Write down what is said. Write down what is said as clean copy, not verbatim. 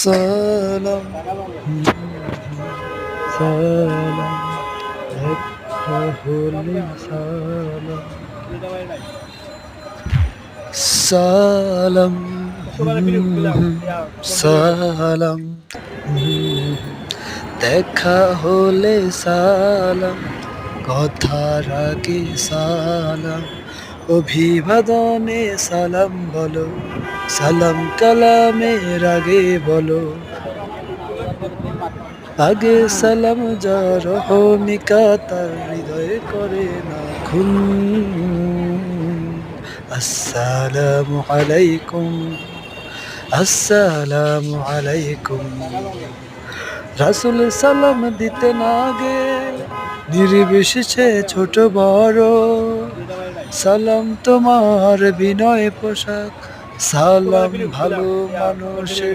সালাম সালাম দেখা হলে সালাম সালাম সালাম দেখা হলে সালাম কথার আগে সালাম অভিবাদনে সালাম বলো সালাম কালামের আগে বলো আগে সালাম যার রহমিকা তার হৃদয়ে করে না খুন আসসালামু আলাইকুম আসসালামু আলাইকুম রাসূল সালাম দিতেন আগে নির্বিশেষে ছোট বড় সালাম তোমার বিনয় পোশাক সালাম ভালো মানুষের